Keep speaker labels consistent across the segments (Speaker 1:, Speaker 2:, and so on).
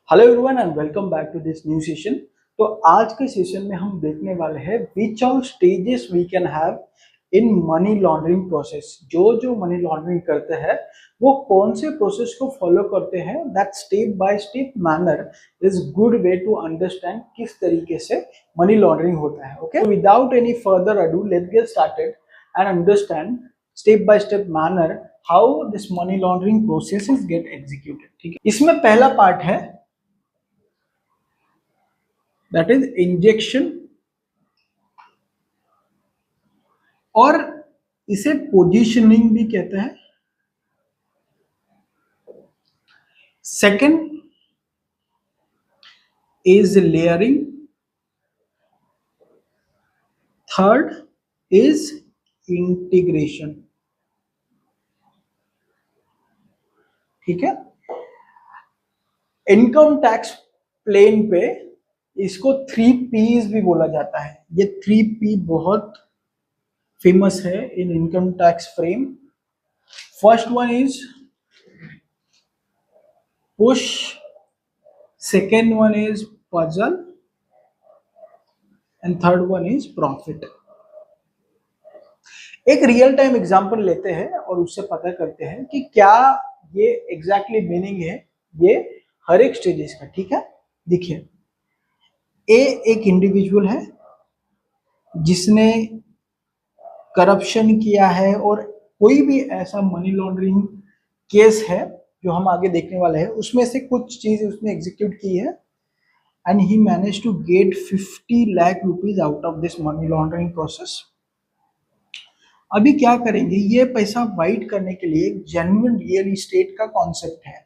Speaker 1: Hello everyone and welcome back to this new session. तो आज के सेशन में हम देखने वाले हैं which all stages we can have in money laundering process. जो मनी लॉन्ड्रिंग करते हैं वो कौन से प्रोसेस को फॉलो करते हैं, that step by step manner is good way to understand किस तरीके से मनी लॉन्ड्रिंग होता है। Okay, without any further ado let's get started and understand step by step manner how this money laundering process get executed. ठीक है, इसमें पहला part है that is इंजेक्शन, और इसे पोजीशनिंग भी कहते हैं। Second is layering, third is integration. ठीक है, इनकम टैक्स प्लेन पे इसको 3Ps भी बोला जाता है। ये 3P बहुत फेमस है इन income tax frame. First one is push, second one is puzzle and third one is profit. एक रियल टाइम एग्जांपल लेते हैं और उससे पता करते हैं कि क्या ये एग्जैक्टली मीनिंग है ये हर एक स्टेजेस का। ठीक है, देखिए, ए एक इंडिविजुअल है जिसने करप्शन किया है और कोई भी ऐसा मनी लॉन्ड्रिंग केस है जो हम आगे देखने वाले हैं, उसमें से कुछ चीज उसने एग्जीक्यूट की है and he manage to get 50 lakh rupees out of this money laundering process. अभी क्या करेंगे, ये पैसा वाइट करने के लिए एक जेन्युइन रियल एस्टेट का कॉन्सेप्ट है।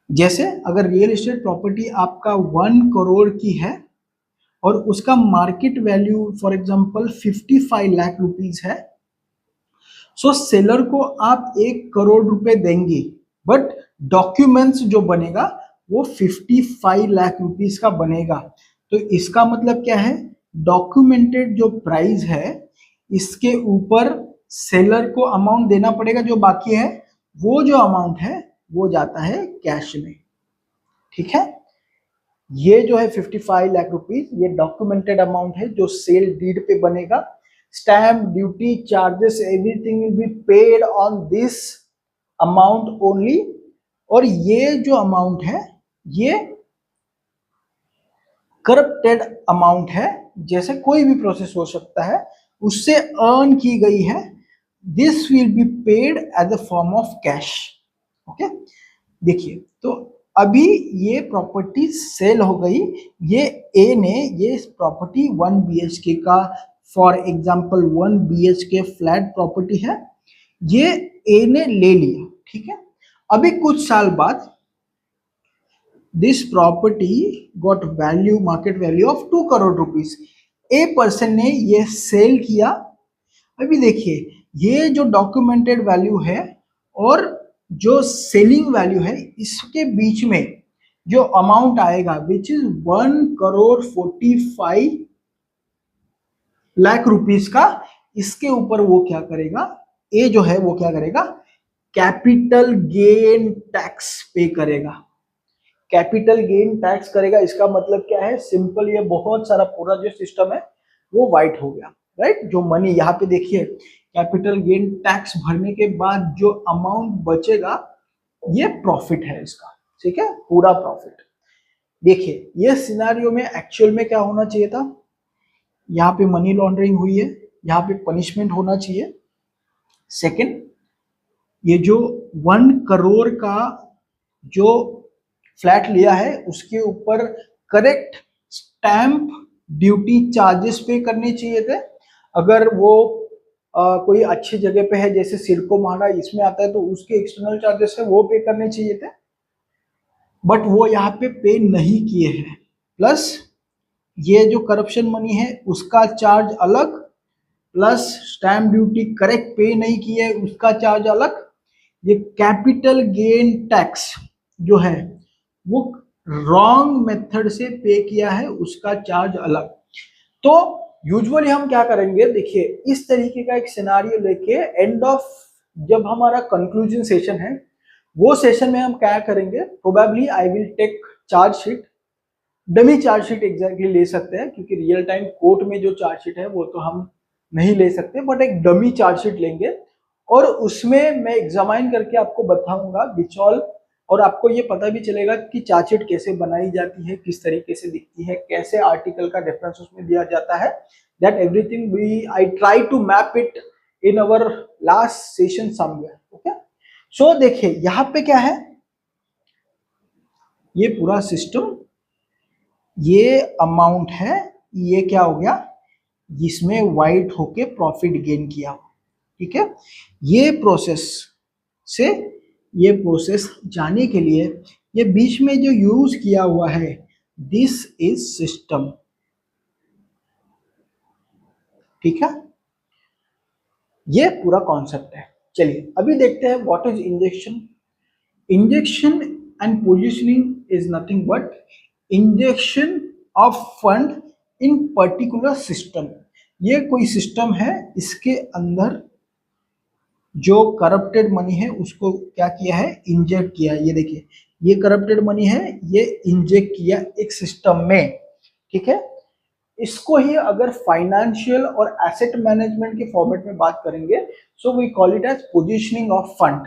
Speaker 1: जैसे अगर रियल एस्टेट प्रॉपर्टी आपका 1 करोड़ की है और उसका market value for example 55 lakh rupees है, सो सेलर को आप 1 करोड़ रुपए देंगे, बट डॉक्यूमेंट्स जो बनेगा वो 55 लाख रुपीस का बनेगा। तो इसका मतलब क्या है, डॉक्यूमेंटेड जो प्राइस है इसके ऊपर सेलर को अमाउंट देना पड़ेगा, जो बाकी है वो जो अमाउंट है वो जाता है कैश में। ठीक है, ये जो है 55 लाख रुपीस ये डॉक्यूमेंटेड अमाउंट है जो सेल डीड पे बनेगा। Stamp duty charges everything will be paid on this amount only. और ये जो अमाउंट है ये करप्टेड अमाउंट है, जैसे कोई भी प्रोसेस हो सकता है उससे अर्न की गई है। This will be paid as a form of cash. Okay, देखिए, तो अभी ये प्रॉपर्टी सेल हो गई। ये ए ने ये प्रॉपर्टी 1 BHK का for example 1 BHK flat property है, ये ए ने ले लिया। ठीक है, अभी कुछ साल बाद this property got value, market value of 2 crore rupees. A person ने ये सेल किया। अभी देखिए, ये जो डॉक्यूमेंटेड वैल्यू है और जो सेलिंग वैल्यू है इसके बीच में जो अमाउंट आएगा which is 1 crore 45 lakh rupees का, इसके ऊपर वो क्या करेगा, ए जो है वो क्या करेगा, कैपिटल गेन टैक्स पे करेगा। कैपिटल गेन टैक्स करेगा, इसका मतलब क्या है, सिंपल, ये बहुत सारा पूरा जो सिस्टम है वो वाइट हो गया, राइट। जो मनी यहाँ पे देखिए, कैपिटल गेन टैक्स भरने के बाद जो अमाउंट बचेगा ये प्रॉफिट है इसका। ठीक है, पूरा प्रॉफिट। देखिए, ये सिनारियो में एक्चुअल में क्या होना चाहिए था, यहाँ पे मनी लॉन्ड्रिंग हुई है, यहाँ पे पनिशमेंट होना चाहिए। सेकंड, ये जो 1 करोड़ का जो फ्लैट लिया है उसके ऊपर करेक्ट स्टैंप ड्यूटी चार्जेस पे करने चाहिए थे। अगर वो कोई अच्छी जगह पे है जैसे सिरको माड़ा इसमें आता है तो उसके एक्सटर्नल चार्जेस है वो पे करने चाहिए थे, बट वो यहाँ पे नहीं किए हैं। प्लस ये जो करप्शन मनी है उसका चार्ज अलग, प्लस स्टैंप ड्यूटी करेक्ट पे नहीं किए उसका चार्ज अलग। ये कैपिटल गेन टैक्स जो है वो रॉन्ग मेथड से पे किया है, उसका चार्ज अलग। तो यूजुअली हम क्या करेंगे, देखिए, इस तरीके का एक सिनारियो लेके एंड ऑफ जब हमारा कंक्लूजन सेशन है वो सेशन में हम क्या करेंगे, probably I will take chargesheet, dummy chargesheet exactly ले सकते हैं, क्योंकि रियल टाइम कोर्ट में जो चार्जशीट है वो तो हम नहीं ले सकते, बट एक डमी चार्जशीट लेंगे और उसमें मैं एग्जामाइन करके आपको बताऊंगा विच ऑल, और आपको ये पता भी चलेगा कि चार्जशीट कैसे बनाई जाती है, किस तरीके से दिखती है, कैसे आर्टिकल का रेफरेंस उसमें दिया जाता है। That everything we I try to map it in our last session somewhere. Okay, so देखिए यहाँ पे क्या है, ये पूरा सिस्टम, ये अमाउंट है, ये क्या हो गया, जिसमें वाइट होके प्रॉफिट गेन किया, ठीक है। ये प्रोसेस से ये प्रोसेस जाने के लिए ये बीच में जो यूज किया हुआ है, दिस इज सिस्टम, ठीक है, ये पूरा कॉन्सेप्ट है। चलिए अभी देखते हैं what is injection. Injection and positioning is nothing but injection of fund in particular system. ये कोई सिस्टम है, इसके अंदर जो करप्टेड मनी है उसको क्या किया है, इंजेक्ट किया। ये देखिए ये करप्टेड मनी है, ये इंजेक्ट किया एक सिस्टम में, ठीक है। इसको ही अगर फाइनेंशियल और एसेट मैनेजमेंट के फॉर्मेट में बात करेंगे, so we call it as positioning of fund.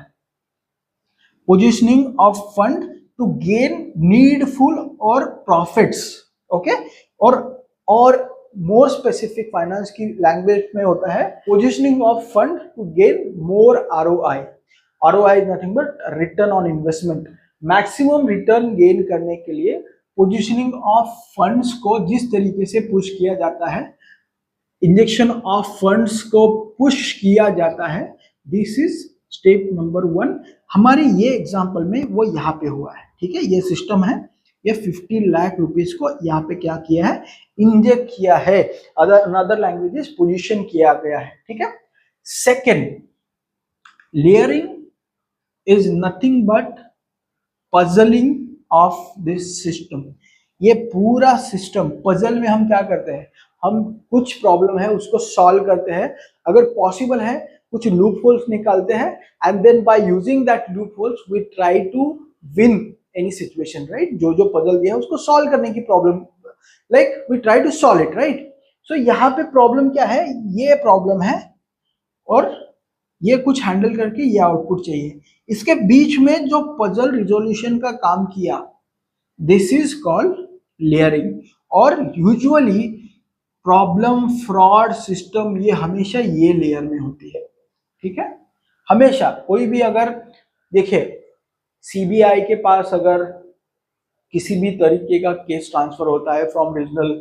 Speaker 1: Positioning of fund to gain needful और प्रॉफिट्स, ओके। और मोर स्पेसिफिक फाइनेंस की लैंग्वेज में होता है positioning of fund to gain more ROI. ROI is nothing but return on investment. Maximum return gain करने के लिए positioning of funds को जिस तरीके से पुश किया जाता है, इंजेक्शन ऑफ फंड्स को पुश किया जाता है, दिस इज स्टेप नंबर 1। हमारे ये एग्जांपल में वो यहाँ पे हुआ है, ठीक है। ये सिस्टम है, ये 50 लाख रुपीस को यहाँ पे क्या किया है, इंजेक्ट किया है। अदर लैंग्वेजेस पोजीशन किया गया है, ठीक है। Second, layering is nothing but puzzling of this system. ये पूरा सिस्टम, पजल में हम क्या करते हैं, हम कुछ प्रॉब्लम है उसको सॉल्व करते हैं, अगर पॉसिबल है कुछ लूप होल्स निकालते हैं, and then by using that loopholes we try to win any situation, right. जो पजल दिया है उसको सॉल्व करने की problem, like we try to solve it, right. So यहाँ पे प्रॉब्लम क्या है, ये प्रॉब्लम है और ये कुछ हैंडल करके ये आउटपुट चाहिए। इसके बीच में जो पजल रिजोल्यूशन का काम किया, दिस इज कॉल्ड लेयरिंग। और यूजुअली प्रॉब्लम फ्रॉड सिस्टम ये हमेशा ये लेयर में होती है, ठीक है। हमेशा कोई भी, अगर देखिए सीबीआई के पास अगर किसी भी तरीके का केस ट्रांसफर होता है फ्रॉम रीजनल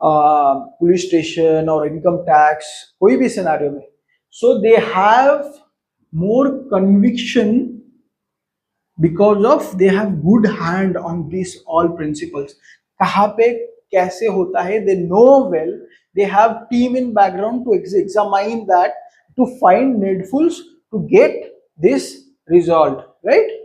Speaker 1: पुलिस स्टेशन और इनकम टैक्स, कोई भी सिनेरियो में, so they have more conviction because of they have good hand on this all principles. कहाँ पे कैसे होता है, they know well, they have team in background to examine that, to find needfuls to get this resolve, right.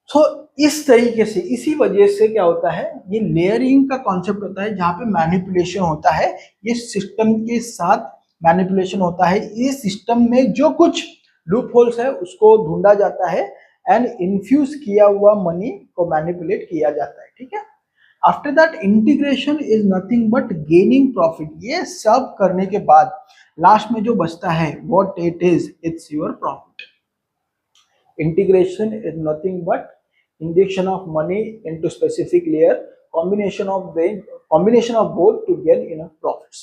Speaker 1: So इस तरीके से, इसी वजह से क्या होता है, ये लेयरिंग का कॉन्सेप्ट होता है जहां पे मैनिपुलेशन होता है, ये सिस्टम के साथ मैनिपुलेशन होता है। ये सिस्टम में जो कुछ लूप होल्स है उसको ढूंढा जाता है एंड इन्फ्यूज किया हुआ मनी को मैनिपुलेट किया जाता है, ठीक है। After that integration is nothing but gaining profit. ये सब करने के बाद लास्ट में जो बचता है, what it is, it's your profit. Integration is nothing but injection of money into specific layer, combination of both to gain enough profits,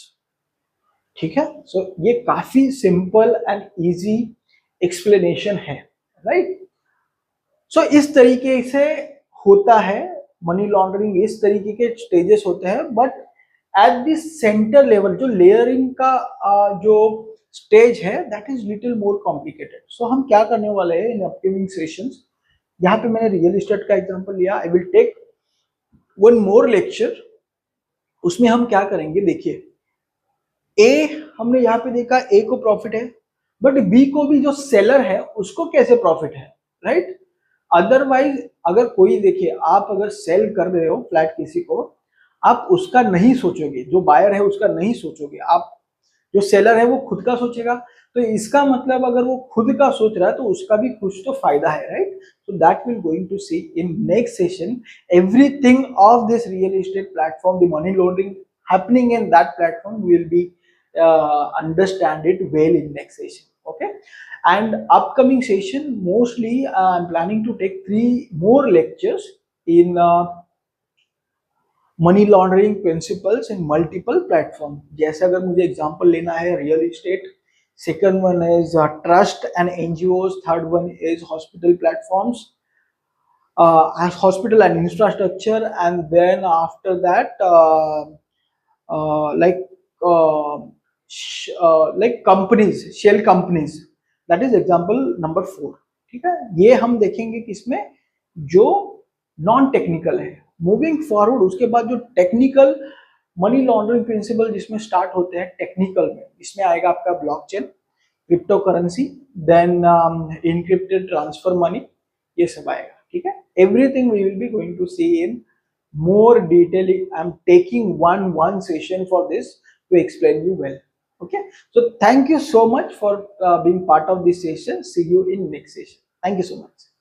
Speaker 1: ठीक है। सो ये काफी सिंपल एंड इजी एक्सप्लेनेशन है, राइट। सो इस तरीके से होता है मनी लॉन्ड्रिंग, इस तरीके के स्टेजेस होते हैं, but at the centre level जो लेयरिंग का जो स्टेज है, that is little more complicated. So हम क्या करने वाले हैं इन अपकमिंग सेशंस, यहाँ पे मैंने रियल एस्टेट का एग्जांपल लिया, I will take one more lecture, उसमें हम क्या करेंगे, देखिए ए हमने यहाँ पे देखा, ए को प्रॉफिट है, बट बी को भी जो सेलर है उसको कैसे प्रॉफिट है, राइट। अदरवाइज अगर कोई, देखिए आप अगर सेल कर रहे हो फ्लैट किसी को, आप उसका नहीं सोचोगे, जो बायर है उसका नहीं सोचोगे, आप जो सेलर है वो खुद का सोचेगा, तो इसका मतलब अगर वो खुद का सोच रहा है तो उसका भी कुछ तो फायदा है, right? So that we're going to see in next session everything of this real estate platform, the money laundering happening in that platform. We will be understand it well in next session. Okay, and upcoming session mostly I'm planning to take 3 more lectures in money laundering principles in multiple platform. जैसे अगर मुझे example लेना है real estate, second one is trust and NGOs, third one is hospital platforms, hospital and infrastructure, and then after that like uh, like companies, shell companies, that is example number 4। ठीक है, ये हम देखेंगे कि इसमें जो नॉन टेक्निकल है। Moving forward उसके बाद जो टेक्निकल मनी लॉन्ड्रिंग प्रिंसिपल जिसमें स्टार्ट होते हैं टेक्निकल में, इसमें आएगा आपका blockchain, crypto currency, then encrypted transfer money, ये सब आएगा। ठीक है, everything we will be going to see in more detail. I'm taking one session for this to explain you well. Okay, so thank you so much for being part of this session. See you in next session. Thank you so much.